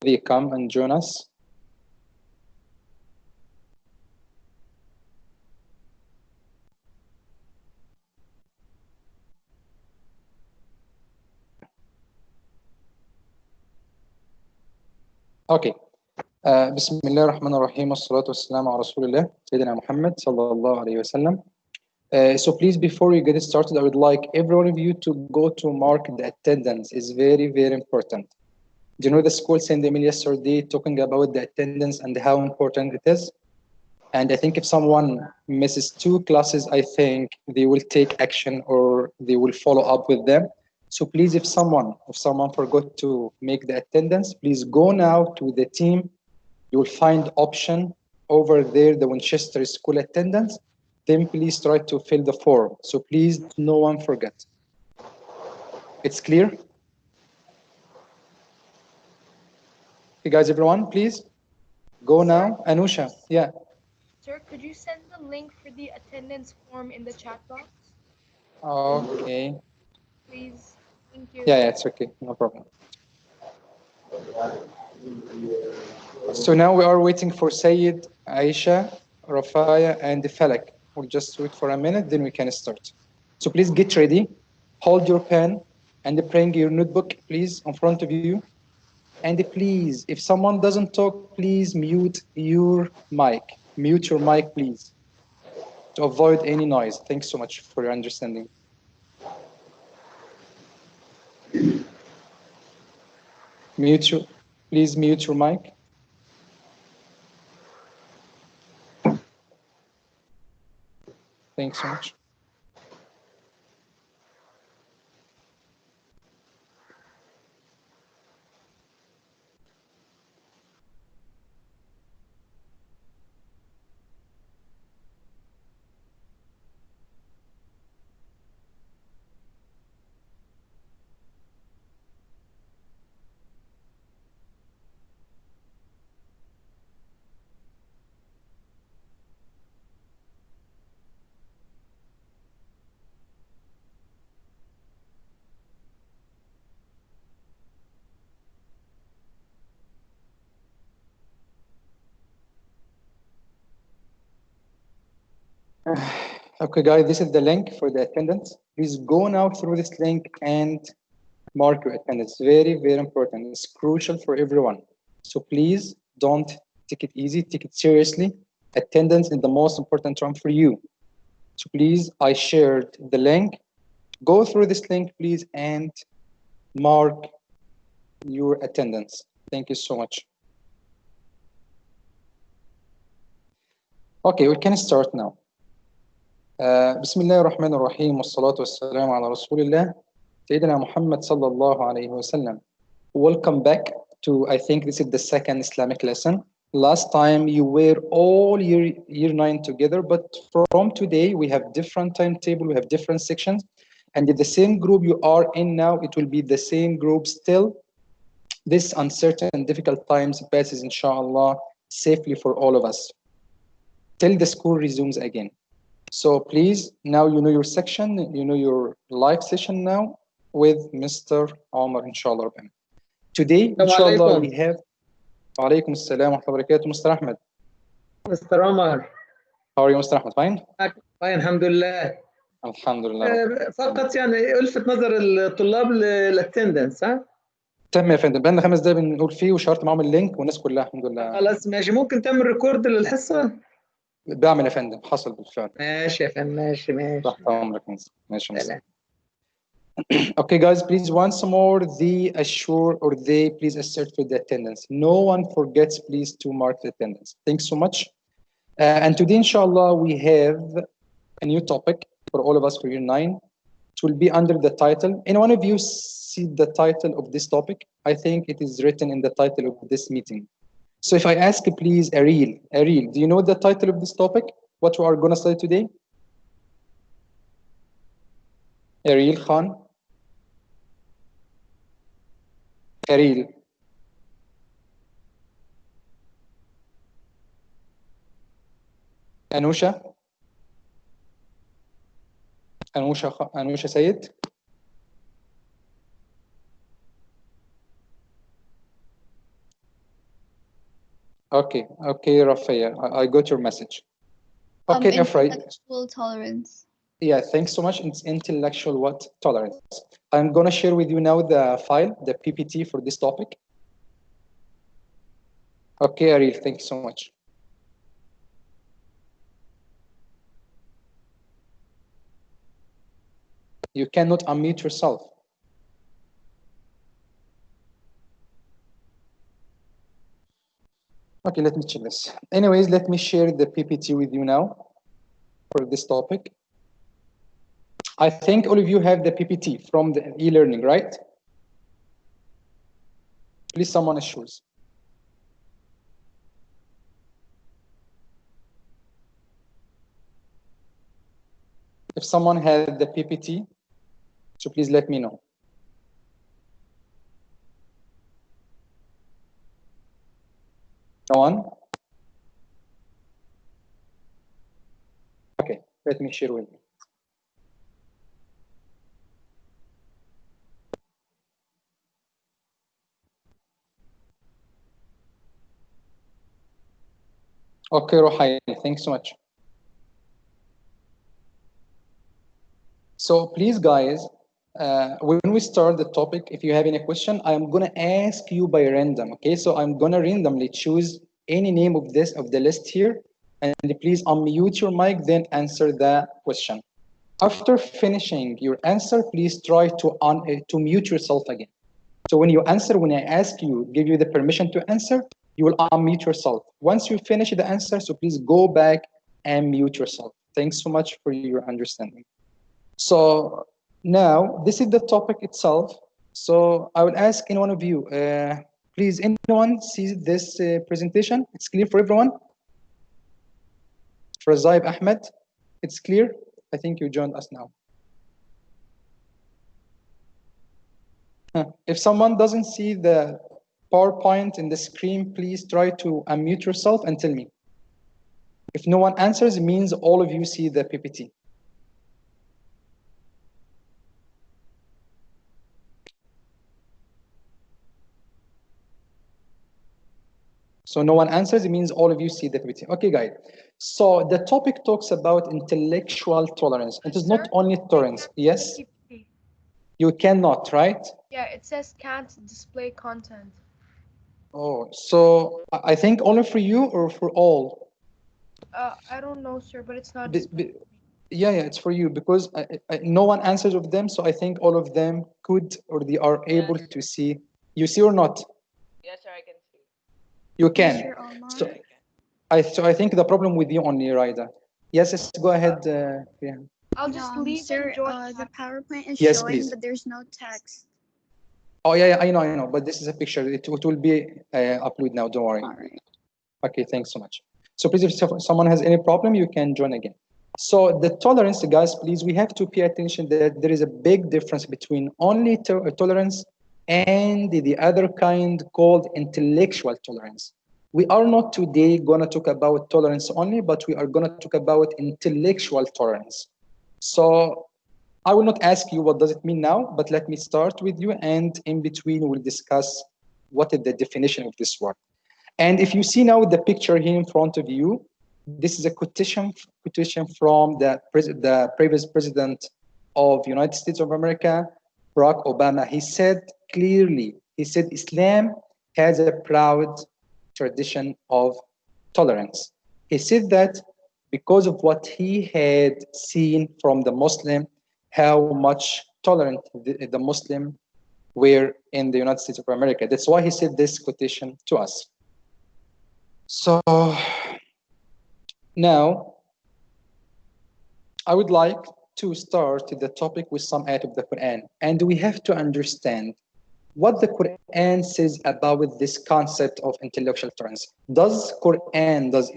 they come and join us. Okay. بسم الله الرحمن الرحيم والصلاة والسلام على رسول الله سيدنا محمد صلى الله عليه وسلم. So please, before we get started, I would like every one of you to go to mark the attendance. It's very, very important. Do you know the school sent email yesterday talking about the attendance and how important it is? And I think if someone misses 2 classes, I think they will take action or they will follow up with them. So please, if someone forgot to make the attendance, please go now to the team. You will find option over there, the Winchester School attendance. Then please try to fill the form. So please, no one forget. It's clear? Okay, guys, everyone, please go now. Anusha, yeah. Sir, could you send the link for the attendance form in the chat box? Okay. Please. Thank you. Yeah, it's okay. No problem. So now we are waiting for Sayed, Aisha, Rafaya, and Falak. We'll just wait for a minute, then we can start. So please get ready, hold your pen, and bring your notebook, please, in front of you. And please, if someone doesn't talk, please mute your mic. Mute your mic, please, to avoid any noise. Thanks so much for your understanding. Please mute your mic. Thanks so much. Okay, guys, this is the link for the attendance. Please go now through this link and mark your attendance. Very, very important. It's crucial for everyone. So please don't take it easy, take it seriously. Attendance is the most important term for you. So please, I shared the link. Go through this link, please, and mark your attendance. Thank you so much. Okay, we can start now. بسم الله الرحمن الرحيم والصلاة والسلام على رسول الله سيدنا محمد صلى الله عليه وسلم. Welcome back to, I think this is the second Islamic lesson. Last time you were all year 9 together, but from today we have different timetable, we have different sections, and in the same group you are in now, it will be the same group still. This uncertain, difficult times passes, inshallah, safely for all of us, till the school resumes again. So please, now you know your section, you know your live session now with Mr. Omar, inshallah. Today, inshallah, we have. Alaikum assalam wa barakatuh, Mr. Ahmed. Mr. Omar. How are you, Mr. Ahmed? Fine? Fine, alhamdulillah. Alhamdulillah. فقط يعني الفت نظر الطلاب للاتندنس ها؟ تم يا فندم، بقالنا 5 دقايق بنقول فيه وشارت معاهم اللينك والناس كلها الحمد لله. خلاص ماشي، ممكن تعمل ريكورد للحصة؟ بعمل يا فندم، حصل بالفعل. ماشي يا فندم، ماشي. تحت امرك. ماشي ماشي. Okay, guys, please once more, please assert for the attendance. No one forgets, please, to mark the attendance. Thanks so much. And today, inshallah, we have a new topic for all of us for year 9. It will be under the title. Any one of you see the title of this topic? I think it is written in the title of this meeting. So if I ask, please, Ariel, do you know the title of this topic? What we are going to study today? Ariel Khan. Ariel. Anusha Sayed. Okay, Rafia, I got your message. Okay, Efra. Intellectual tolerance. Yeah, thanks so much. It's intellectual what? Tolerance. I'm gonna share with you now the file, the PPT for this topic. Okay, Ariel, thank you so much. You cannot unmute yourself. Okay, let me check this. Anyways, let me share the PPT with you now for this topic. I think all of you have the PPT from the e-learning, right? Please, someone assures. If someone had the PPT, so please let me know. No one? Okay, let me share with you. Okay, Rohai, thanks so much. So please, guys, when we start the topic, if you have any question, I'm gonna ask you by random. Okay, so I'm gonna randomly choose any name of the list here, and please unmute your mic, then answer the question. After finishing your answer, please try to mute yourself again. So when you answer, when I ask you, give you the permission to answer, you will unmute yourself. Once you finish the answer, so please go back and mute yourself. Thanks so much for your understanding. So now this is the topic itself. So I will ask any one of you, please, anyone see this presentation? It's clear for everyone? For Zaib Ahmed, it's clear? I think you joined us now. If someone doesn't see the PowerPoint in the screen, please try to unmute yourself and tell me. If no one answers, it means all of you see the PPT. So no one answers, it means all of you see the PPT. Okay, guys. So the topic talks about intellectual tolerance. It is not only tolerance. Yes? You cannot, right? Yeah, it says can't display content. Oh, so I think only for you or for all? I don't know, sir, but it's not. Yeah, it's for you because no one answers of them. So I think all of them could or they are able to see. You see or not? Yes, sir, I can see. You can. So I think the problem with you only, Raida. Yes, go ahead. Yeah. I'll just leave sir, and join. the PowerPoint is Yes, showing, please. but there's no text. Oh yeah, I know. But this is a picture. It will be uploaded now. Don't worry. All right. Okay, thanks so much. So please, if someone has any problem, you can join again. So the tolerance, guys, please, we have to pay attention that there is a big difference between only tolerance and the other kind called intellectual tolerance. We are not today going to talk about tolerance only, but we are going to talk about intellectual tolerance. So I will not ask you what does it mean now, but let me start with you, and in between we'll discuss what is the definition of this word. And if you see now the picture here in front of you, this is a quotation from the previous president of the United States of America, Barack Obama. He said clearly, Islam has a proud tradition of tolerance. He said that because of what he had seen from the Muslim, how much tolerant the Muslim were in the United States of America. That's why he said this quotation to us. So now I would like to start the topic with some ayat of the Quran, and we have to understand what the Quran says about this concept of intellectual tolerance. Does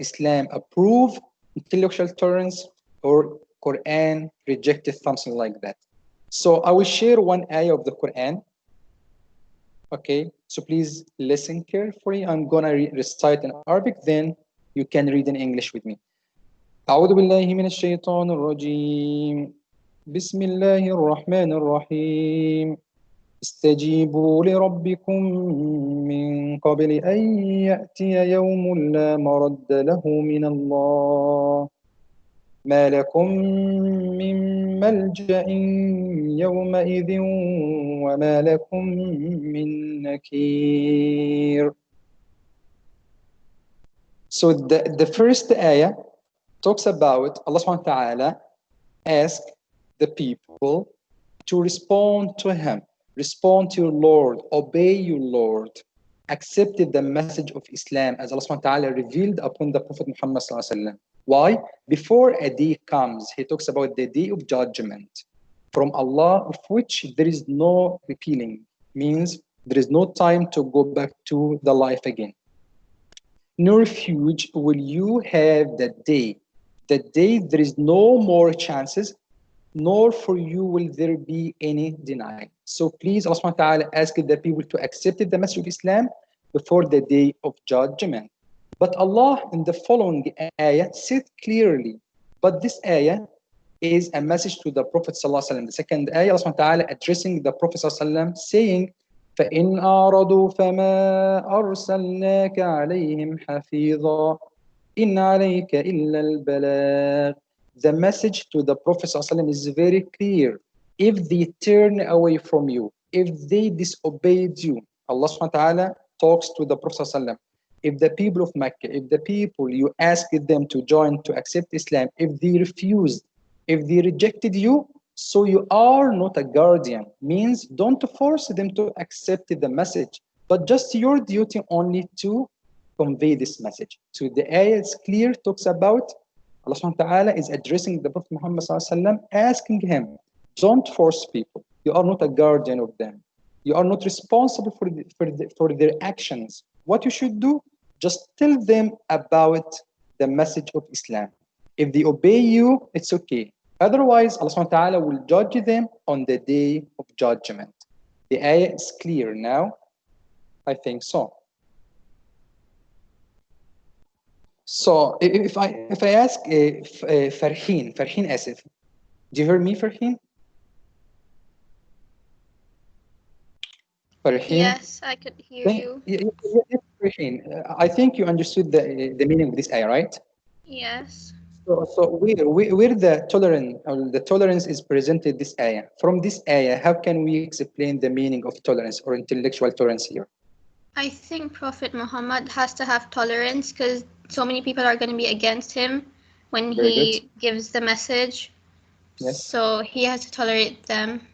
Islam approve intellectual tolerance, or Quran rejected something like that? So I will share one ayah of the Quran. Okay, so please listen carefully. I'm gonna recite in Arabic, then you can read in English with me. أعوذ بالله من الشيطان الرجيم بسم الله الرحمن الرحيم استجيبوا لربكم من قبل أن يأتي يوم لا مرد له من الله ما لكم من ملجأ يومئذ وما لكم من نكير. So the first ayah talks about Allah subhanahu wa ta'ala ask the people to respond to him, respond to your Lord, obey your Lord, accepted the message of Islam as Allah subhanahu wa ta'ala revealed upon the Prophet Muhammad sallallahu alaihi wasallam. Why? Before a day comes, he talks about the day of judgment from Allah, of which there is no repealing, means there is no time to go back to the life again. No refuge will you have that day. That day there is no more chances, nor for you will there be any denial. So please, Allah subhanahu wa ta'ala asked the people to accept the message of Islam before the day of judgment. But Allah in the following ayah said clearly, but this ayah is a message to the Prophet sallallahu alaihi wasallam. The second ayah, Allah subhanahu wa ta'ala addressing the Prophet sallallahu alaihi wasallam, saying, فَإِنْ أَعْرَضُوا فَمَا أَرْسَلْنَاكَ عَلَيْهِمْ حَفِيظًا إِنْ عَلَيْكَ إِلَّا الْبَلَاغُ. The message to the Prophet ﷺ is very clear. If they turn away from you, if they disobeyed you, Allah subhanahu wa ta'ala talks to the Prophet ﷺ. If the people of Mecca, if the people you asked them to join, to accept Islam, if they refused, if they rejected you, so you are not a guardian. Means don't force them to accept the message, but just your duty only to convey this message. So the ayah is clear, talks about Allah subhanahu wa ta'ala is addressing the Prophet Muhammad sallallahu alaihi wasallam, asking him, don't force people. You are not a guardian of them. You are not responsible for their actions. What you should do, just tell them about the message of Islam. If they obey you, it's okay. Otherwise, Allah subhanahu wa ta'ala will judge them on the day of judgment. The ayah is clear now. I think so. So if I ask Farheen Asif, do you hear me, Farheen? Farheen? Yes, I could hear you. Yes, Farheen. I think you understood the meaning of this ayah, right? Yes. So where the tolerance is presented this ayah. From this ayah, how can we explain the meaning of tolerance or intellectual tolerance here? I think Prophet Muhammad has to have tolerance because so many people are going to be against him when Very he good. gives the message. Yes. So he has to tolerate them.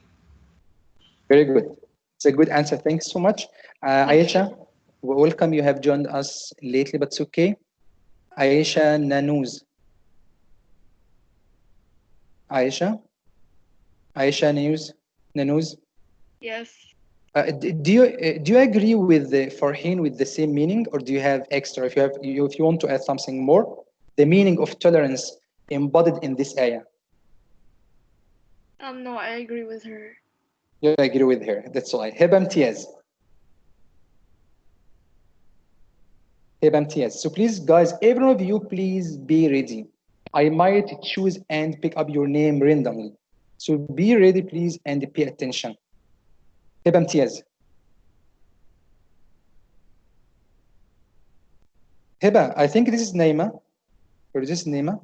Very good. It's a good answer. Thanks so much. Aisha, welcome. You have joined us lately, but it's okay. Aisha Nanuz. Aisha Nanuz. Yes. Do you agree with Farheen with the same meaning, or do you have extra? If you want to add something more, the meaning of tolerance embodied in this ayah. No, I agree with her. You agree with her. That's why. Hiba Imtiaz. So please, guys, every one of you, please be ready. I might choose and pick up your name randomly. So be ready, please, and pay attention. Hiba Imtiaz. Hiba, I think this is Naima. Or is this Naima?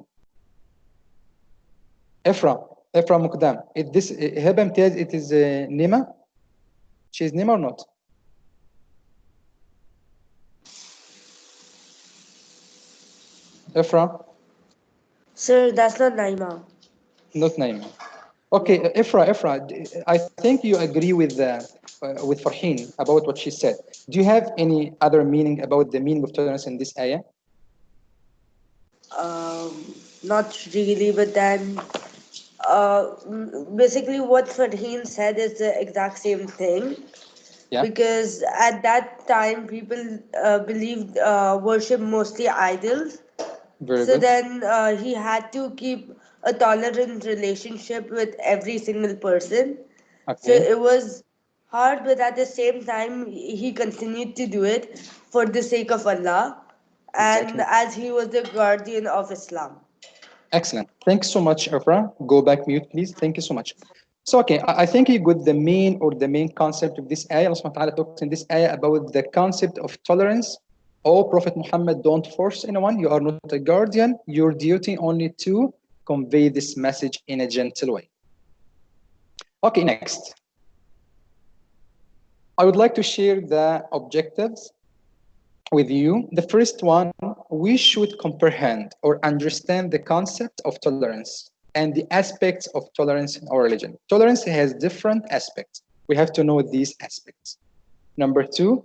Efra Mukdam. Hiba Imtiaz, it is Naima? She is Naima or not? Efra? Sir, that's not Naima. Not Naima. Okay, Efra, I think you agree with Farheen about what she said. Do you have any other meaning about the meaning of tolerance in this ayah? Not really, but then basically what Farheen said is the exact same thing. Yeah. Because at that time people believed worship mostly idols. Very So good. then he had to keep a tolerant relationship with every single person. So Okay. it was hard, but at the same time, he continued to do it for the sake of Allah and Exactly. as he was the guardian of Islam. Excellent. Thanks so much, Efra. Go back mute, please. Thank you so much. So okay, I think you got the main concept of this ayah. Allah subhanahu wa ta'ala talks in this ayah about the concept of tolerance. Oh, Prophet Muhammad, don't force anyone. You are not a guardian. Your duty only to convey this message in a gentle way. Okay, next. I would like to share the objectives with you. The first one, we should comprehend or understand the concept of tolerance and the aspects of tolerance in our religion. Tolerance has different aspects. We have to know these aspects. Number two,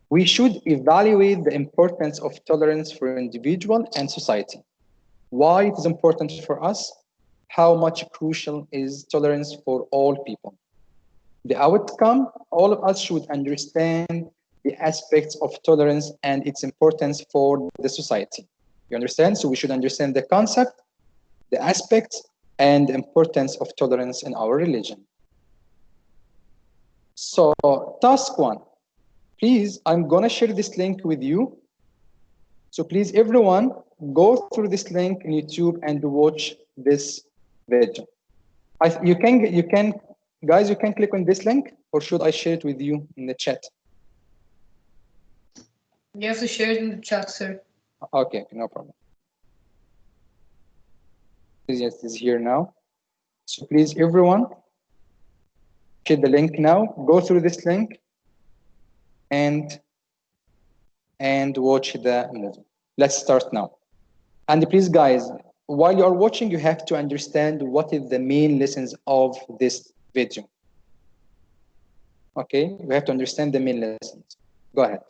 we should evaluate the importance of tolerance for individual and society. Why it is important for us, how much crucial is tolerance for all people. The outcome, all of us should understand the aspects of tolerance and its importance for the society. You understand? So we should understand the concept, the aspects, and the importance of tolerance in our religion. So task one, please, I'm gonna share this link with you. So please, everyone, go through this link in YouTube and watch this video. You can, guys, you can click on this link, or should I share it with you in the chat? You have to share it in the chat, sir. Okay, no problem. Yes, is here now. So please, everyone, share the link now. Go through this link and watch the movie. Let's start now. And please, guys, while you are watching, you have to understand what is the main lessons of this video. Okay, you have to understand the main lessons. Go ahead.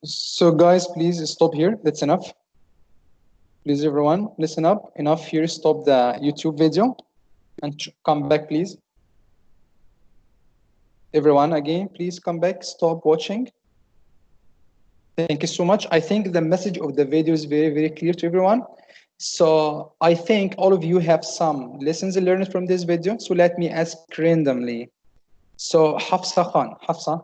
So guys, please stop here. That's enough. Please everyone, listen up. Enough here. Stop the YouTube video and come back, please. Everyone, again, please come back. Stop watching. Thank you so much. I think the message of the video is very, very clear to everyone. So I think all of you have some lessons learned from this video. So let me ask randomly. So Hafsa Khan, Hafsa,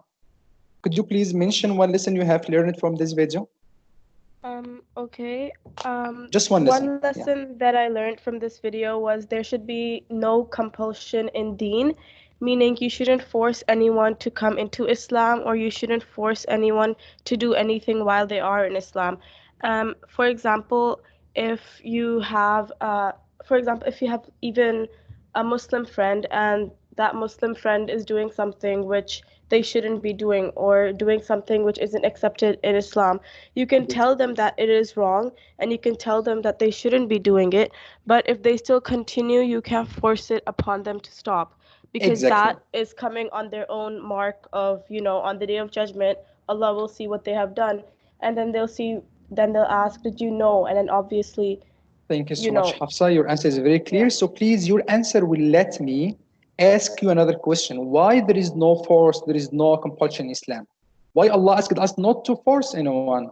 could you please mention one lesson you have learned from this video? Okay. Just one lesson. One lesson that I learned from this video was there should be no compulsion in Deen, meaning you shouldn't force anyone to come into Islam, or you shouldn't force anyone to do anything while they are in Islam. For example, if you have even a Muslim friend and that Muslim friend is doing something which they shouldn't be doing, or doing something which isn't accepted in Islam, you can tell them that it is wrong, and you can tell them that they shouldn't be doing it. But if they still continue, you can't force it upon them to stop, because that is coming on their own mark of, on the day of judgment, Allah will see what they have done, and then they'll ask, did you know? And then obviously, thank you so much, Hafsa. Your answer is very clear. Yeah. So please, your answer will let me ask you another question. Why there is no force, there is no compulsion in Islam? Why Allah asked us not to force anyone?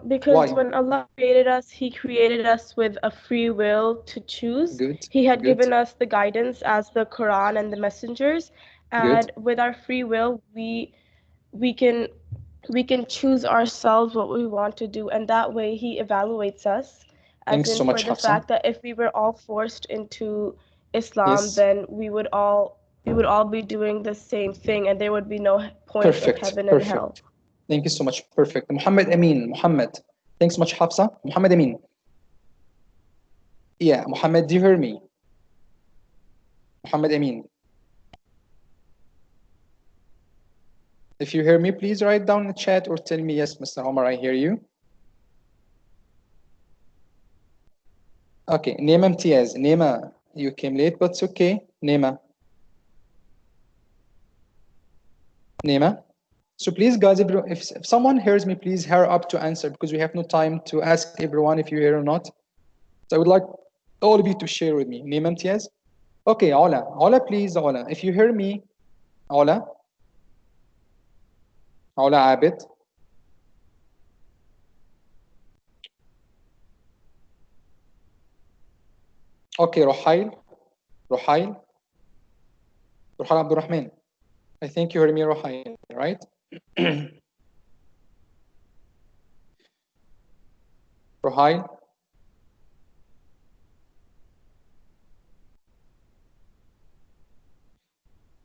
Because when Allah created us, He created us with a free will to choose. He had given us the guidance as the Quran and the messengers, and with our free will, we can choose ourselves what we want to do, and that way He evaluates us. Thanks so much, for the Hafsa. fact that if we were all forced into Islam, then we would all be doing the same thing, and there would be no point of heaven and hell. Thank you so much. Perfect. Muhammad Amin. Muhammad. Thanks so much, Hafsa. Muhammad Amin. Yeah, Muhammad, do you hear me? Muhammad Amin. If you hear me, please write down in the chat or tell me, yes, Mr. Omar, I hear you. Okay, Nema Imtiaz. Nema, you came late, but it's okay. Nema. Nema. So please, guys, if someone hears me, please hurry up to answer, because we have no time to ask everyone if you hear or not. So I would like all of you to share with me. Nema Imtiaz. Okay, Ola. Ola, please, Ola. If you hear me, Ola. Ola Abid. Okay, Rohail. Rohail Abdurrahman. I think you heard me, Rohail, right? Rohail.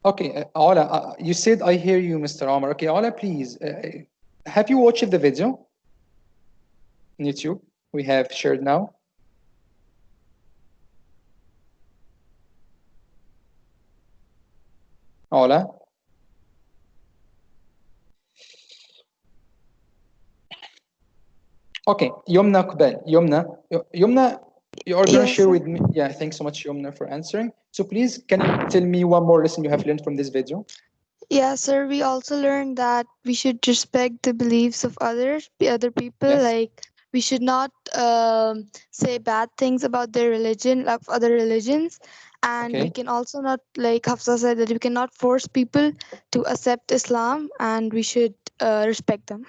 Okay, Ola, you said I hear you, Mr. Omar. Okay, Ola, please. Have you watched the video on YouTube we have shared now? Ola. Okay, Yomna Kubel. Yomna, you are going to share with me. Yeah, thanks so much, Yomna, for answering. So please, can you tell me one more lesson you have learned from this video? Yeah, sir. We also learned that we should respect the beliefs of other people. Yes. Like, we should not say bad things about their religion, of other religions. And we can also not, like Hafsa said, that we cannot force people to accept Islam, and we should respect them,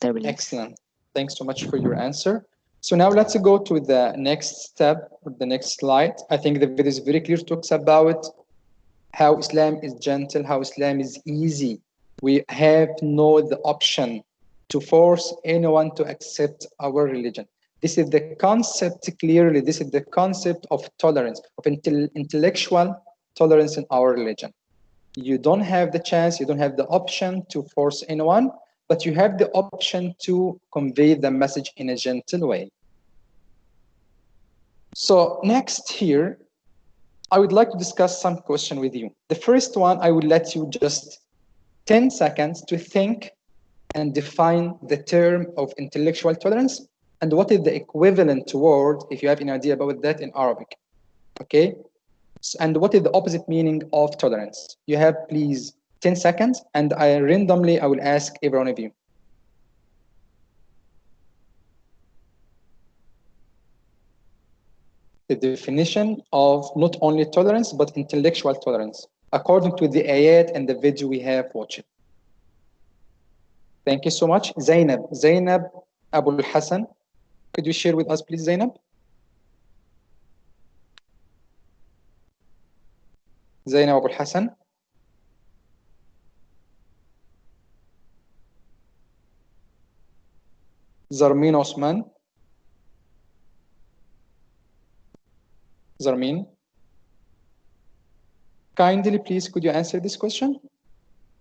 their beliefs. Excellent. Thanks so much for your answer. So now let's go to the next step, or the next slide. I think the video is very clear, talks about how Islam is gentle, how Islam is easy. We have no the option to force anyone to accept our religion. This is the concept, clearly, this is the concept of tolerance, of intellectual tolerance in our religion. You don't have the chance, you don't have the option to force anyone, but you have the option to convey the message in a gentle way. So next here, I would like to discuss some question with you. The first one, I will let you just 10 seconds to think and define the term of intellectual tolerance and what is the equivalent word, if you have any idea about that, in Arabic. Okay? And what is the opposite meaning of tolerance? You have, please, 10 seconds, and I will ask every one of you. the definition of not only tolerance, but intellectual tolerance, according to the ayat and the video we have watched. Thank you so much. Zainab Abul Hassan, could you share with us, please, Zainab? Zainab Abul Hassan. Zarmin Osman. Zarmin. Kindly, please, could you answer this question?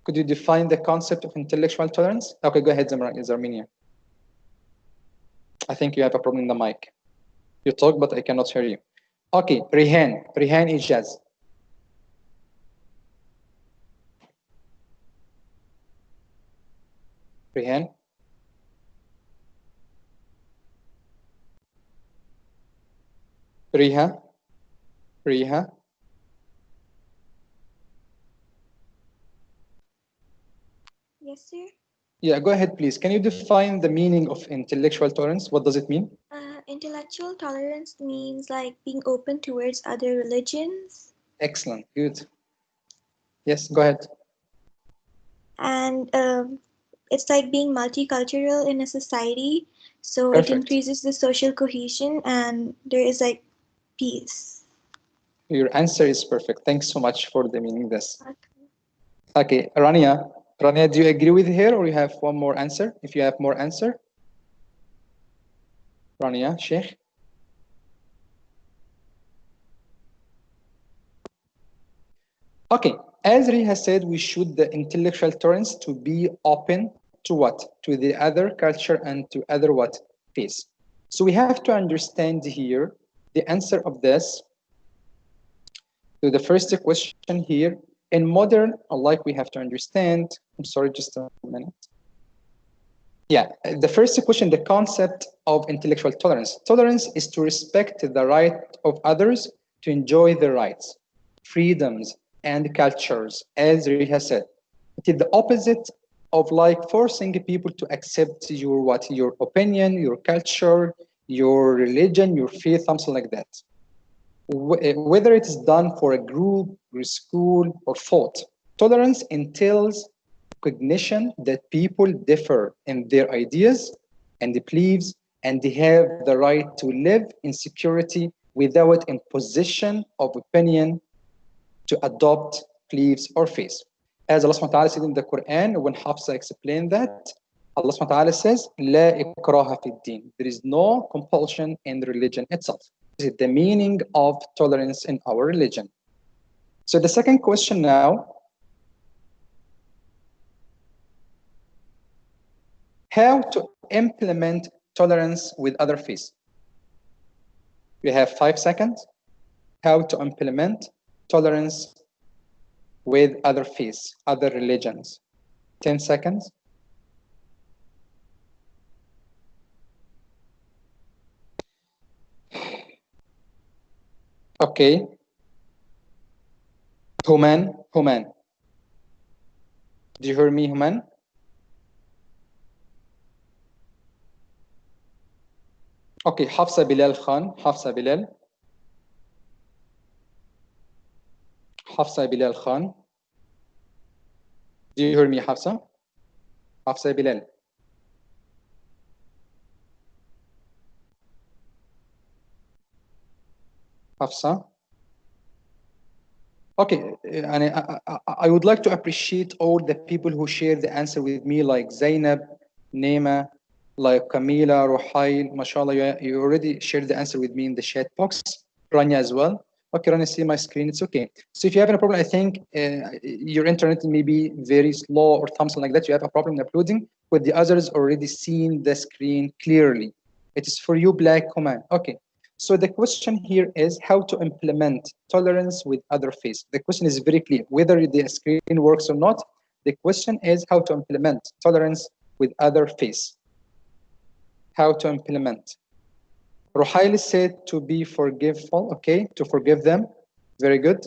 Could you define the concept of intellectual tolerance? Okay, go ahead, Zarminia. I think you have a problem in the mic. You talk, but I cannot hear you. Okay, Rihan Ijaz. Rihan. Riha. Yes, sir. Yeah, go ahead, please. Can you define the meaning of intellectual tolerance? What does it mean? Intellectual tolerance means like being open towards other religions. Excellent, good. Yes, go ahead. And it's like being multicultural in a society. So Perfect. It increases the social cohesion and there is like peace. Your answer is perfect. Thanks so much for the meaning this. Okay, Rania, do you agree with her or you have one more answer? If you have more answer. Rania, Sheikh. Okay, as Ri has said, we should the intellectual tolerance to be open to what? To the other culture and to other what? Faith. So we have to understand here the answer of this to the first question here. In modern, like we have to understand, I'm sorry, just a minute. Yeah, the first question, the concept of intellectual tolerance. Tolerance is to respect the right of others to enjoy their rights, freedoms, and cultures, as Ri has said. It is the opposite of like forcing people to accept your what, your opinion, your culture, your religion, your faith, something like that. Whether it is done for a group, or a school, or thought, tolerance entails recognition that people differ in their ideas and beliefs, and they have the right to live in security without imposition of opinion to adopt beliefs or faith. As Allah subhanahu wa ta'ala said in the Quran, when Hafsa explained that, Allah subhanahu wa ta'ala says, La ikraha fi din. There is no compulsion in the religion itself. This is the meaning of tolerance in our religion. So the second question now, how to implement tolerance with other faiths? You have 5 seconds. How to implement tolerance with other faiths, other religions. 10 seconds. Okay. Human. Do you hear me, Human? Okay, Hafsa Bilal Khan. Hafsa Bilal Khan. Do you hear me, Hafsa? Hafsa Bilal. Hafsa. Okay, and I would like to appreciate all the people who share the answer with me, like Zainab, Neema, like Kamila, Ruhail, mashallah, you already shared the answer with me in the chat box. Rania as well. Okay, Rania, see my screen, it's okay. So if you have a problem, I think your internet may be very slow or something like that, you have a problem in uploading, with the others already seeing the screen clearly. It is for you, Black Command. Okay. So the question here is how to implement tolerance with other faiths. The question is very clear. Whether the screen works or not, the question is how to implement tolerance with other faiths. How to implement. Ruhail said to be forgiveful, okay, to forgive them. Very good.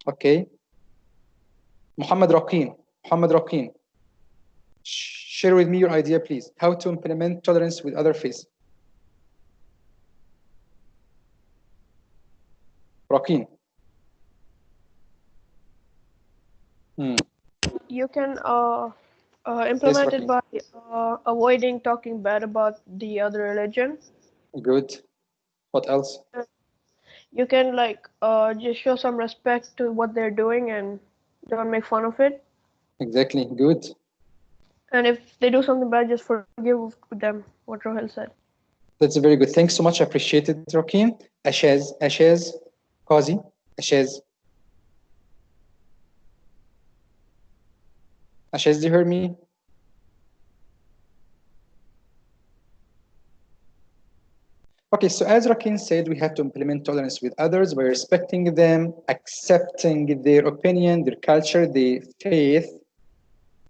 Okay. Muhammad Raqeen. Share with me your idea, please. How to implement tolerance with other faiths. Raqeen. You can implement it by avoiding talking bad about the other religion. Good. What else? You can like just show some respect to what they're doing and don't make fun of it. Exactly. Good. And if they do something bad, just forgive them, what Rohel said. That's very good. Thanks so much. I appreciate it, Raqeen. Ashez, Qazi, Ashez. Ashez, do you hear me? Okay, so as Raqeen said, we have to implement tolerance with others by respecting them, accepting their opinion, their culture, their faith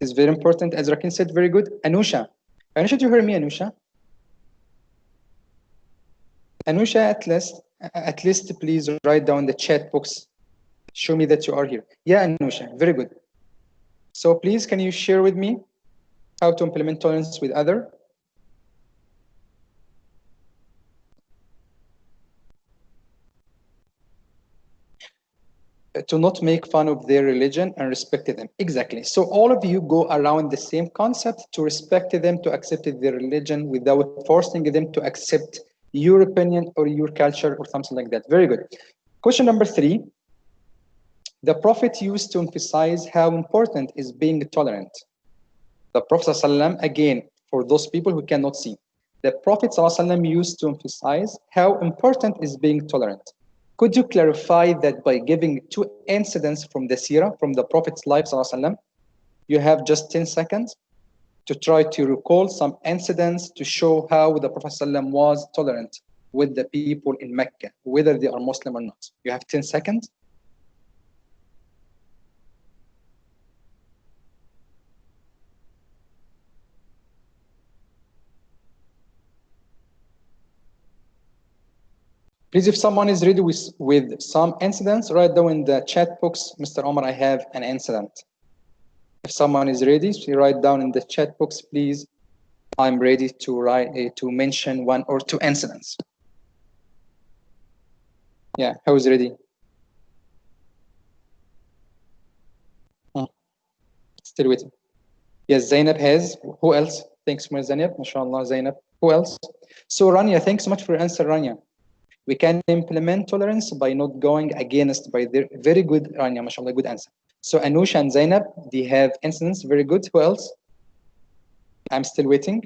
is very important. As Raqeen said, very good. Anusha, do you hear me, Anusha? Anusha, at least please write down the chat box. Show me that you are here. Yeah, Anusha, very good. So please, can you share with me how to implement tolerance with others? To not make fun of their religion and respect them. Exactly. So all of you go around the same concept to respect them, to accept their religion without forcing them to accept your opinion or your culture or something like that. Very good. Question number 3. The Prophet used to emphasize how important is being tolerant. The Prophet ﷺ, again, for those people who cannot see, the Prophet ﷺ used to emphasize how important is being tolerant. Could you clarify that by giving 2 incidents from the seerah, from the Prophet's life, ﷺ? You have just 10 seconds to try to recall some incidents to show how the Prophet ﷺ was tolerant with the people in Mecca, whether they are Muslim or not. You have 10 seconds. Please, if someone is ready with some incidents, write down in the chat box, Mr. Omar, I have an incident. If someone is ready, so write down in the chat box, please. I'm ready to write to mention 1 or 2 incidents. Yeah, who is ready? Still waiting. Yes, Zainab has. Who else? Thanks, Zainab. MashaAllah, Zainab. Who else? So, Rania, thanks so much for your answer, Rania. We can implement tolerance by not going against by their very good, Rania, mashallah, good answer. So Anusha and Zainab, they have incidents, very good. Who else? I'm still waiting.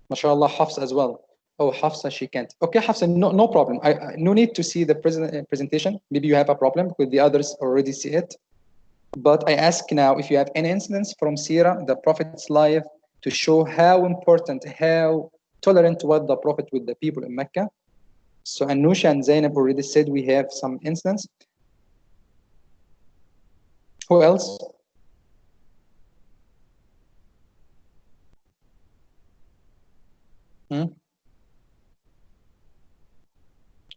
Mashallah, Hafsa as well. Oh, Hafsa, she can't. Okay, Hafsa, no problem. No need to see the presentation. Maybe you have a problem because the others already see it. But I ask now if you have any incidents from Sirah, the Prophet's life, to show how important, how tolerant was the Prophet with the people in Mecca. So Anusha and Zainab already said we have some incidents. Who else?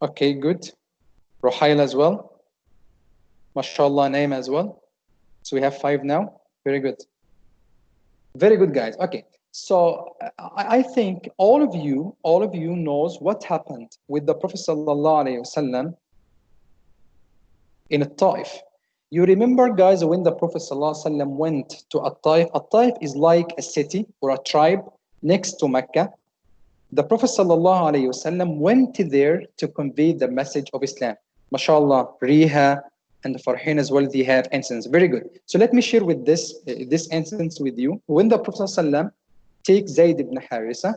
Okay, good. Rohail as well. MashaAllah, name as well. So we have 5 now. Very good. Very good, guys. Okay. So I think all of you knows what happened with the Prophet ﷺ in Taif. You remember, guys, when the Prophet ﷺ went to Taif. Taif is like a city or a tribe next to Mecca. The Prophet ﷺ went there to convey the message of Islam. MashaAllah, Riha and Farhin as well, they have incidents. Very good. So let me share with this instance with you. When the Prophet ﷺ take Zayd ibn Harisa,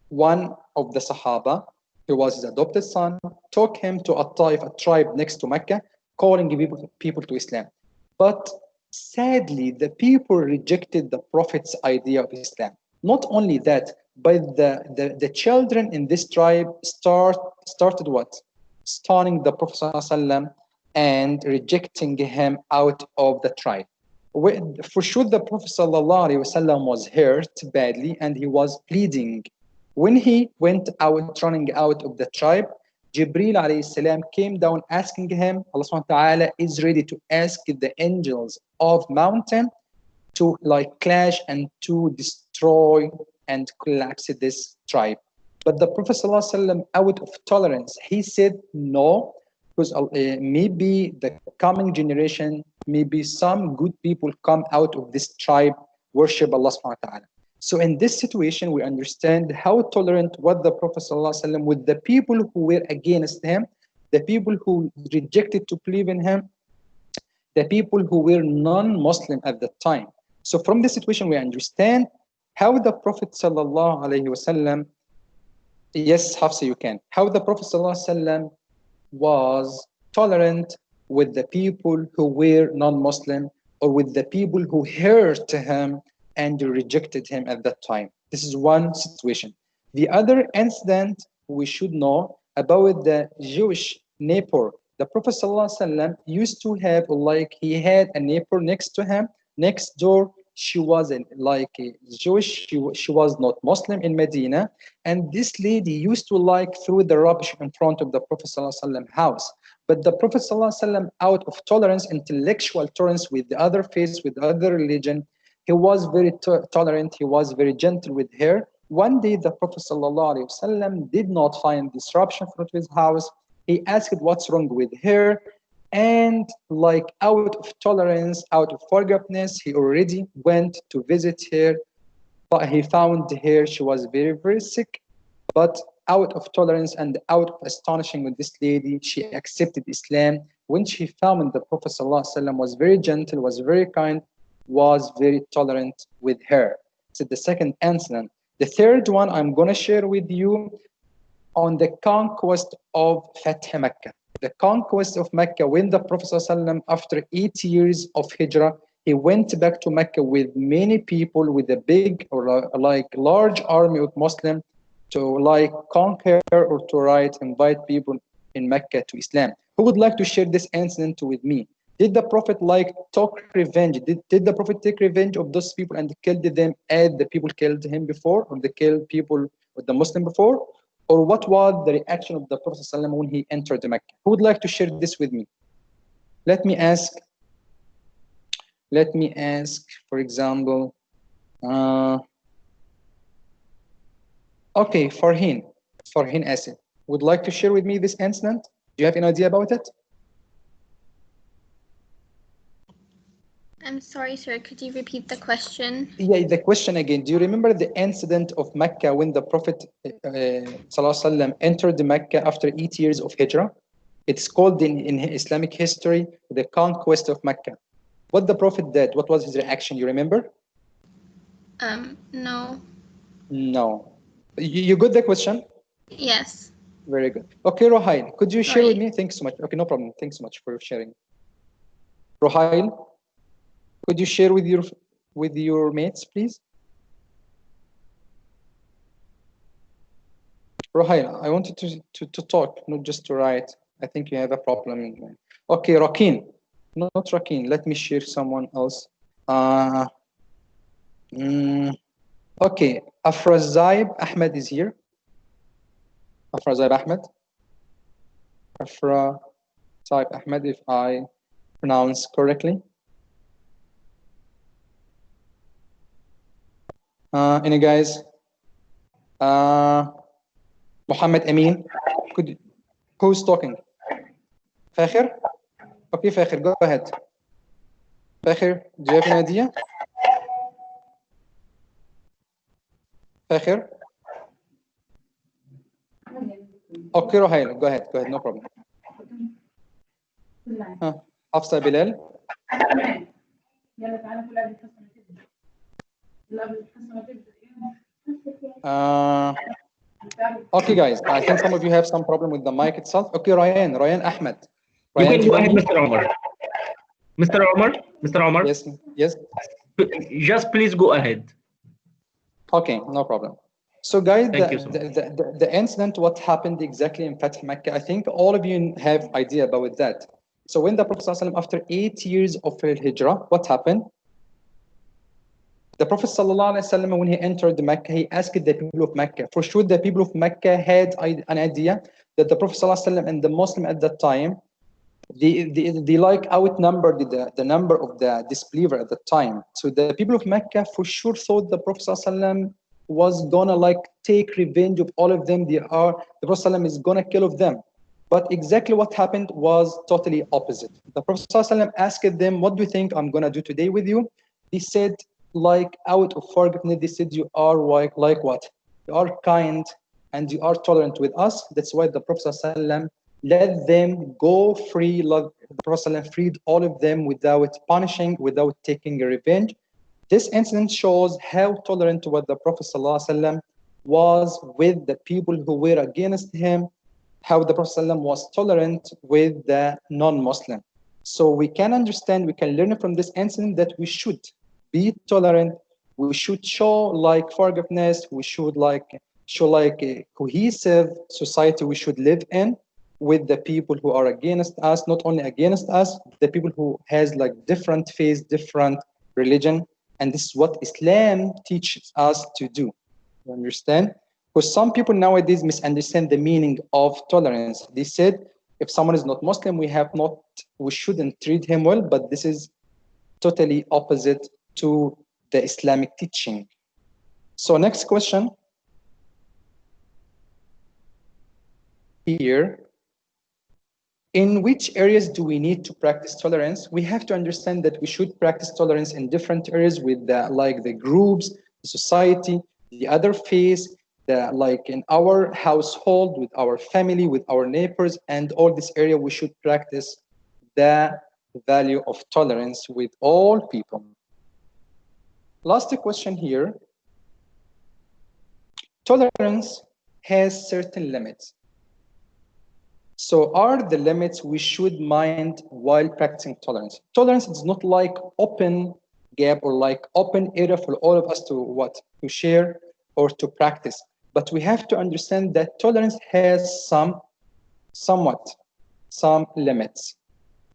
one of the Sahaba, who was his adopted son, took him to Taif, a tribe next to Mecca, calling people to Islam. But sadly, the people rejected the Prophet's idea of Islam. Not only that, but the children in this tribe started what? Stoning the Prophet ﷺ and rejecting him out of the tribe. For sure, the Prophet ﷺ was hurt badly and he was bleeding. When he went out, running out of the tribe, Jibreel alayhi salam came down asking him, Allah subhanahu wa ta'ala is ready to ask the angels of mountain to clash and to destroy and collapse this tribe. But the Prophet ﷺ, out of tolerance, he said, no, because maybe the coming generation, maybe some good people come out of this tribe, worship Allah subhanahu wa ta'ala. So in this situation, we understand how tolerant was the Prophet ﷺ with the people who were against him, the people who rejected to believe in him, the people who were non-Muslim at that time. So from this situation, we understand how the Prophet ﷺ, yes, Hafsa, you can, how the Prophet ﷺ was tolerant with the people who were non-Muslim or with the people who hurt him and rejected him at that time. This is one situation. The other incident we should know about the Jewish neighbor. The Prophet ﷺ used to have, like, he had a neighbor next to him, next door. She was like Jewish, she was not Muslim in Medina, and this lady used to like throw the rubbish in front of the Prophet ﷺ house. But the Prophet ﷺ, out of tolerance, intellectual tolerance with the other faith, with the other religion, he was very tolerant, he was very gentle with her. One day the Prophet ﷺ did not find disruption in front of his house. He asked what's wrong with her, and like out of tolerance, out of forgiveness, he already went to visit her, but he found her, she was very, very sick. But out of tolerance and out of astonishing with this lady, she accepted Islam. When she found the Prophet ﷺ was very gentle, was very kind, was very tolerant with her. So the second incident. The third one I'm going to share with you on the conquest of Fath Mecca. The conquest of Mecca, when the Prophet ﷺ, after 8 years of Hijrah, he went back to Mecca with many people, with a big or like large army of Muslims to like conquer or to invite people in Mecca to Islam. Who would like to share this incident with me? Did the Prophet like took revenge? Did the Prophet take revenge of those people and killed them as the people killed him before, or they killed people with the Muslim before? Or what was the reaction of the Prophet ﷺ when he entered Mecca? Who would like to share this with me? Let me ask, for example, okay, Farheen Asif, would like to share with me this incident? Do you have any idea about it? I'm sorry, sir. Could you repeat the question? Yeah, the question again. Do you remember the incident of Mecca when the Prophet ﷺ entered Mecca after 8 years of Hijrah? It's called in Islamic history the conquest of Mecca. What the Prophet did, what was his reaction? You remember? No. No. You got the question? Yes. Very good. Okay, Rohail, could you share with me? Thanks so much. Okay, no problem. Thanks so much for sharing. Rohail, could you share with your mates, please? Rohail, I wanted to talk, not just to write. I think you have a problem. Okay, Rakeen. Not Rakeen. Let me share someone else. Okay, Afrazaib Ahmed is here. Afrazaib Ahmed. Afrazaib Ahmed, if I pronounce correctly. Any guys? Muhammad Amin. Who's talking? Fakhir? Okay, Fakhir, go ahead. Fakhir, do you have an idea? Fakhir? Okay, Rohail, go ahead, no problem. Hafsa Bilal? Okay, guys, I think some of you have some problem with the mic itself. Okay, Ryan Ahmed. Ryan, you can go ahead, Mr. Omar. Mr. Omar? Yes. Just please go ahead. Okay, no problem. So guys, the incident, what happened exactly in Fath Mecca, I think all of you have idea about that. So when the Prophet ﷺ, after 8 years of Hijrah, what happened? The Prophet ﷺ, when he entered Mecca, he asked the people of Mecca. For sure, the people of Mecca had an idea that the Prophet ﷺ and the Muslim at that time, they like outnumbered the number of the disbeliever at that time. So the people of Mecca for sure thought the Prophet ﷺ was gonna like take revenge of all of them. The Prophet ﷺ is gonna kill of them. But exactly what happened was totally opposite. The Prophet ﷺ asked them, what do you think I'm going to do today with you? They said, like out of forgiveness, they said, you are like what? You are kind and you are tolerant with us. That's why the Prophet ﷺ let them go free. The Prophet ﷺ freed all of them without punishing, without taking a revenge. This incident shows how tolerant what the Prophet ﷺ was with the people who were against him, how the Prophet ﷺ was tolerant with the non-Muslim. So we can understand, we can learn from this incident that we should be tolerant, we should show like forgiveness, we should show like a cohesive society we should live in with the people who are against us, not only against us, the people who has like different faith, different religion. And this is what Islam teaches us to do. You understand? Because some people nowadays misunderstand the meaning of tolerance. They said, if someone is not Muslim, we shouldn't treat him well, but this is totally opposite to the Islamic teaching. So next question. Here, in which areas do we need to practice tolerance? We have to understand that we should practice tolerance in different areas with the groups, the society, the other faiths, like in our household, with our family, with our neighbors, and all this area we should practice the value of tolerance with all people. Last question here. Tolerance has certain limits. So are the limits we should mind while practicing tolerance? Tolerance is not like open gap or like open area for all of us to share or to practice. But we have to understand that tolerance has some limits.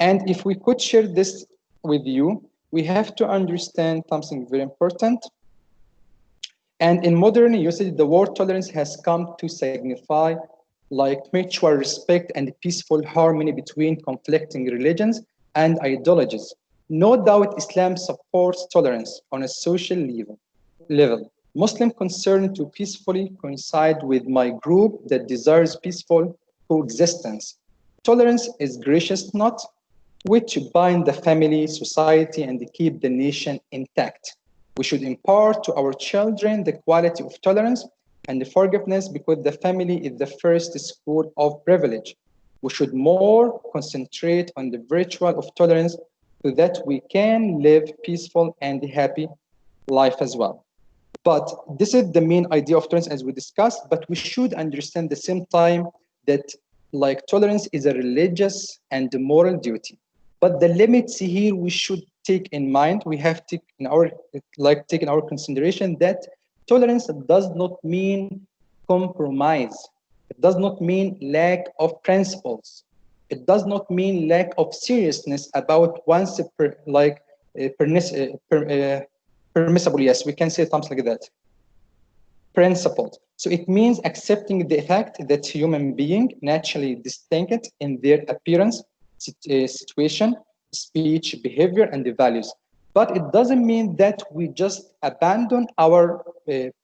And if we could share this with you, we have to understand something very important. And in modern usage, the word tolerance has come to signify like mutual respect and peaceful harmony between conflicting religions and ideologies. No doubt Islam supports tolerance on a social level. Muslim concerned to peacefully coincide with my group that desires peaceful coexistence. Tolerance is gracious knot which bind the family, society, and keep the nation intact. We should impart to our children the quality of tolerance and the forgiveness because the family is the first school of privilege. We should more concentrate on the virtue of tolerance so that we can live peaceful and happy life as well. But this is the main idea of tolerance as we discussed, but we should understand at the same time that like tolerance is a religious and moral duty. But the limits here we should take in mind, we have to take in our consideration that tolerance does not mean compromise. It does not mean lack of principles. It does not mean lack of seriousness about one's permissible, yes, we can say something like that. Principles. So it means accepting the fact that human beings naturally distinct in their appearance, situation, speech, behavior, and the values. But it doesn't mean that we just abandon our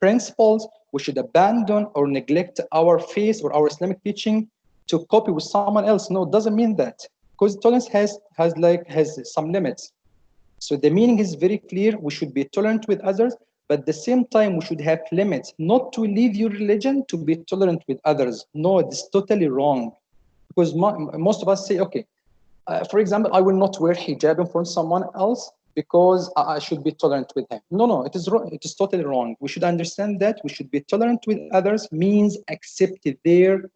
principles. We should abandon or neglect our faith or our Islamic teaching to copy with someone else. No, it doesn't mean that, because tolerance has some limits. So the meaning is very clear. We should be tolerant with others, but at the same time, we should have limits, not to leave your religion to be tolerant with others. No, it's totally wrong. Because most of us say, okay, for example, I will not wear hijab in front of someone else because I should be tolerant with him. No, it is wrong. It is totally wrong. We should understand that we should be tolerant with others means accept their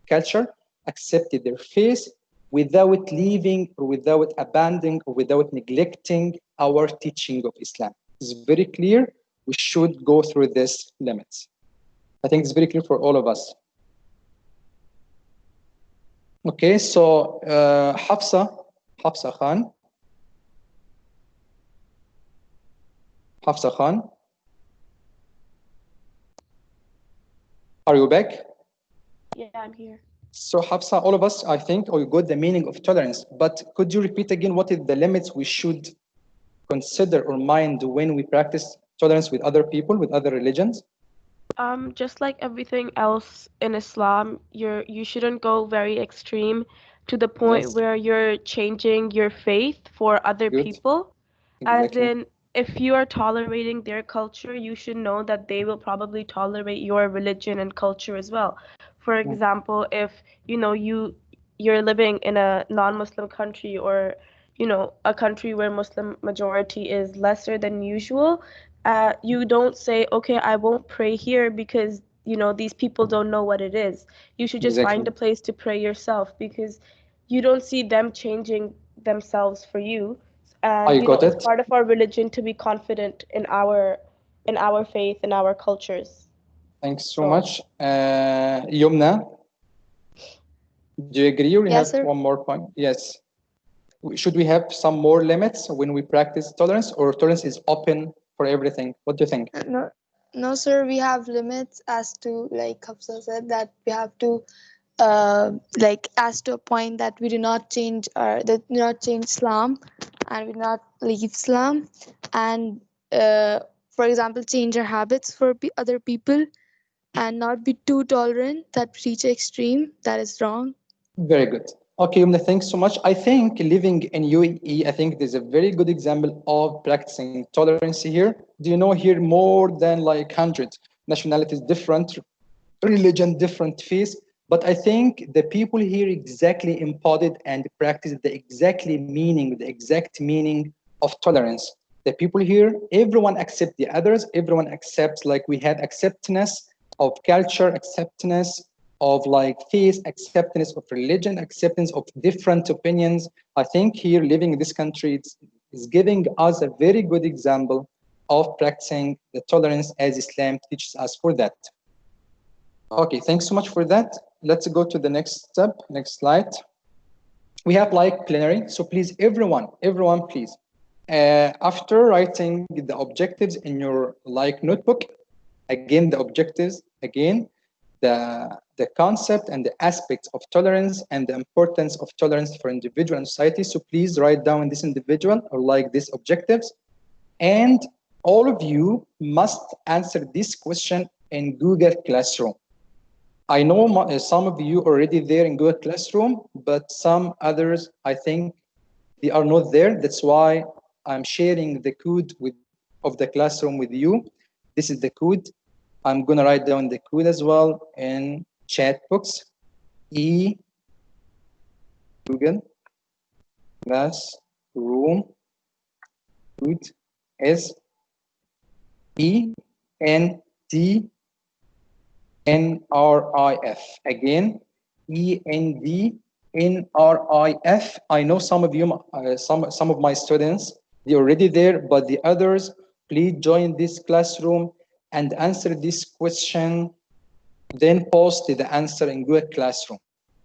culture, accept their faith, without leaving or without abandoning or without neglecting our teaching of Islam. It's very clear. We should go through these limits. I think it's very clear for all of us. Okay, so Hafsa Khan. Hafsa Khan. Are you back? Yeah, I'm here. So Hafsa, all of us, I think, we got the meaning of tolerance, but could you repeat again what is the limits we should consider or mind when we practice tolerance with other people, with other religions? Just like everything else in Islam, you shouldn't go very extreme to the point Yes. where you're changing your faith for other Good. people. As Exactly. in, if you are tolerating their culture, you should know that they will probably tolerate your religion and culture as well. For example, if you're living in a non-Muslim country, or a country where Muslim majority is lesser than usual, you don't say, okay, I won't pray here because these people don't know what it is. You should just find Exactly. a place to pray yourself, because you don't see them changing themselves for you. I And got it's it. part of our religion to be confident in our faith and our cultures. Thanks so So much. Yumna, do you agree or you Yes, have sir. one more point? Yes. Should we have some more limits when we practice tolerance, or tolerance is open for everything? What do you think? No, no, sir. We have limits as to, like Hafsa said, that we have to like, as to a point that we do not change Islam, and we do not leave Islam, and for example, change our habits for other people, and not be too tolerant that we reach extreme. That is wrong. Very good. Okay, Yumna, thanks so much. I think living in UAE, I think there's a very good example of practicing tolerance here. Do you know here more than like 100 nationalities, different religion, different faiths? But I think the people here exactly embodied and practice the exact meaning of tolerance. The people here, everyone accepts the others, everyone accepts, like we have acceptance of culture, acceptance of like faith, acceptance of religion, acceptance of different opinions. I think here living in this country is giving us a very good example of practicing the tolerance as Islam teaches us for that. Okay, thanks so much for that. Let's go to the next step, next slide. We have like plenary, so please everyone please, after writing the objectives in your like notebook, again the objectives, again the concept and the aspects of tolerance and the importance of tolerance for individual and society. So please write down this individual or like these objectives, and all of you must answer this question in Google Classroom. I know some of you already there in Google Classroom, but some others, I think they are not there. That's why I'm sharing the code of the classroom with you. This is the code. I'm gonna write down the code as well in chat box. Google Classroom code is ENDNRIF. Again, ENDNRIF. I know some of you, some of my students, they're already there, but the others, please join this classroom and answer this question, then post the answer in Google Classroom.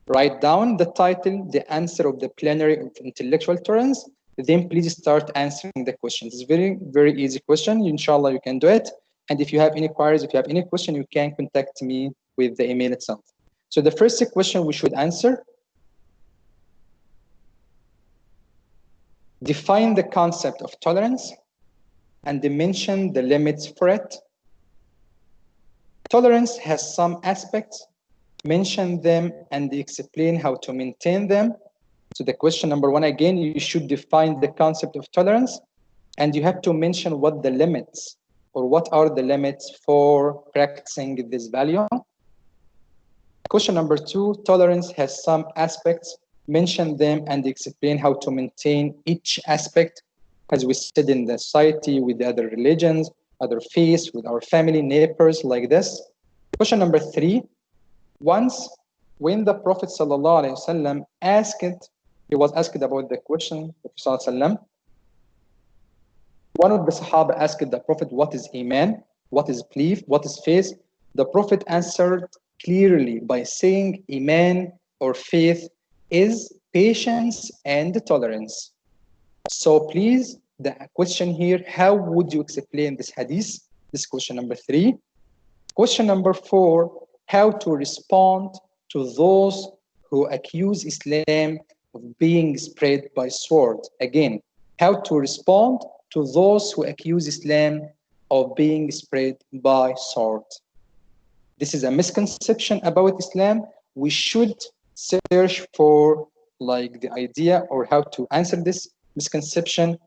Write down the title, the answer of the plenary of intellectual tolerance, then please start answering the questions. It's very, very easy question. Inshallah, you can do it. And if you have any queries, if you have any question, you can contact me with the email itself. So the first question we should answer: define the concept of tolerance and mention the limits for it. Tolerance has some aspects, mention them and explain how to maintain them. So the question number one, again, you should define the concept of tolerance, and you have to mention what the limits, or what are the limits for practicing this value. Question number two, tolerance has some aspects, mention them and explain how to maintain each aspect, as we said, in the society, with the other religions, other faiths, with our family, neighbors, like this. Question number three, once when the Prophet ﷺ he was asked about the question, ﷺ, one of the Sahaba asked the Prophet, what is Iman? What is belief? What is faith? The Prophet answered clearly by saying Iman or faith is patience and tolerance. So please, the question here, how would you explain this hadith? This is question number three. Question number four, how to respond to those who accuse Islam of being spread by sword. Again, how to respond to those who accuse Islam of being spread by sword. this is a misconception about Islam, we should search for like the idea or how to answer this misconception,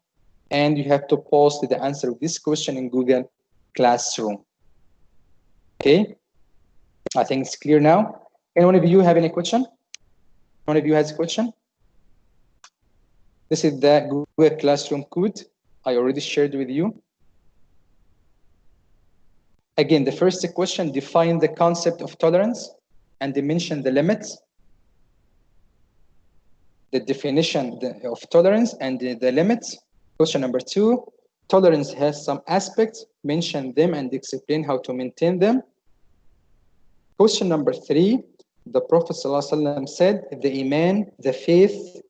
and you have to post the answer of this question in Google Classroom. Okay, I think it's clear now. Anyone of you have any question? One of you has a question? This is the Google Classroom code I already shared with you. Again, the first question, define the concept of tolerance and mention the limits. The definition of tolerance and the limits. Question number 2, tolerance has some aspects, mention them and explain how to maintain them. Question number 3, the Prophet ﷺ said, the Iman, the faith,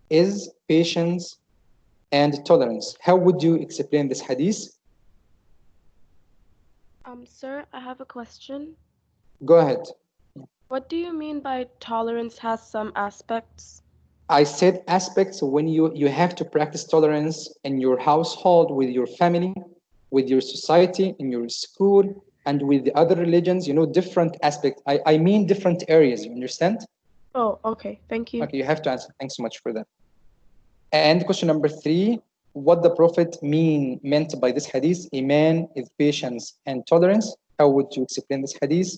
is patience and tolerance. How would you explain this hadith? Sir, I have a question. Go ahead. What do you mean by tolerance has some aspects? I said aspects when you have to practice tolerance in your household, with your family, with your society, in your school, and with the other religions, you know, different aspects. I mean different areas, you understand? Oh, okay. Thank you. Okay, you have to answer. Thanks so much for that. And question number 3, what the Prophet meant by this hadith, Iman is patience and tolerance. How would you explain this hadith?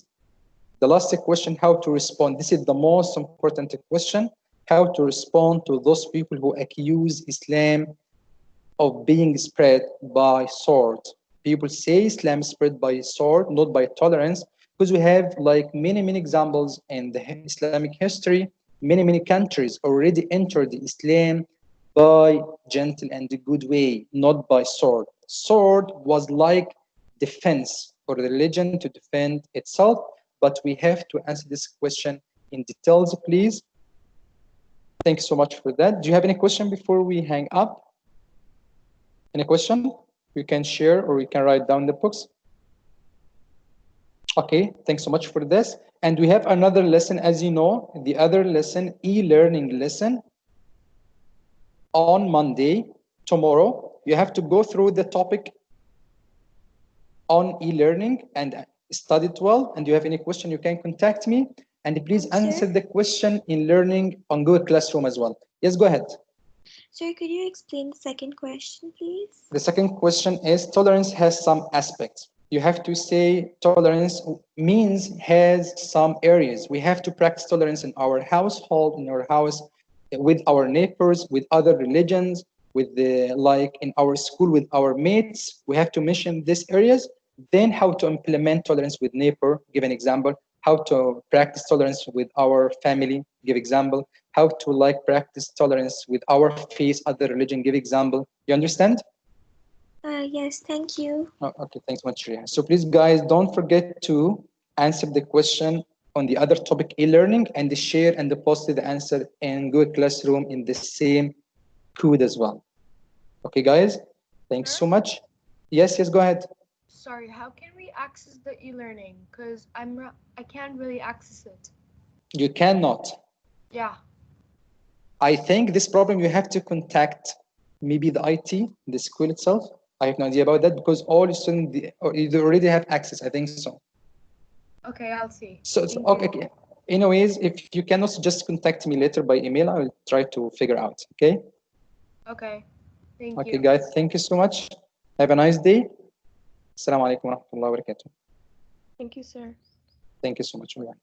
The last question, how to respond. This is the most important question. How to respond to those people who accuse Islam of being spread by sword. People say Islam is spread by sword, not by tolerance, because we have like many examples in the Islamic history. Many countries already entered Islam by gentle and good way, not by sword. Sword was like defense for the religion to defend itself, but we have to answer this question in details, please. Thank you so much for that. Do you have any question before we hang up? Any question? You can share or you can write down the books. Okay, thanks so much for this. And we have another lesson, as you know, the other lesson, e-learning lesson, on Monday, tomorrow. You have to go through the topic on e-learning and study it well. And you have any question, you can contact me. And please answer the question in learning on Google Classroom as well. Yes, go ahead. Sir, could you explain the second question, please? The second question is, tolerance has some aspects. You have to say tolerance means has some areas. We have to practice tolerance in our household, in our house, with our neighbors, with other religions, with the like in our school, with our mates. We have to mention these areas. Then how to implement tolerance with neighbor, give an example. How to practice tolerance with our family, give example. How to like practice tolerance with our faith, other religion, give example. You understand? Yes, thank you. Oh, okay, thanks much, Riya. So please, guys, don't forget to answer the question on the other topic, e-learning, and share and post the answer in Google Classroom in the same code as well. Okay, guys, thanks so much. Yes, go ahead. Sorry, how can we access the e-learning? Because I can't really access it. You cannot. Yeah. I think this problem you have to contact maybe the IT, the school itself. I have no idea about that because all students they already have access. I think so. Okay, I'll see. So okay. Anyways, if you cannot, just contact me later by email. I will try to figure out. Okay. Okay. Thank you. Okay, guys. Thank you so much. Have a nice day. Assalamu alaikum wa rahmatullahi wa barakatuh. Thank you, sir. Thank you so much. Bye.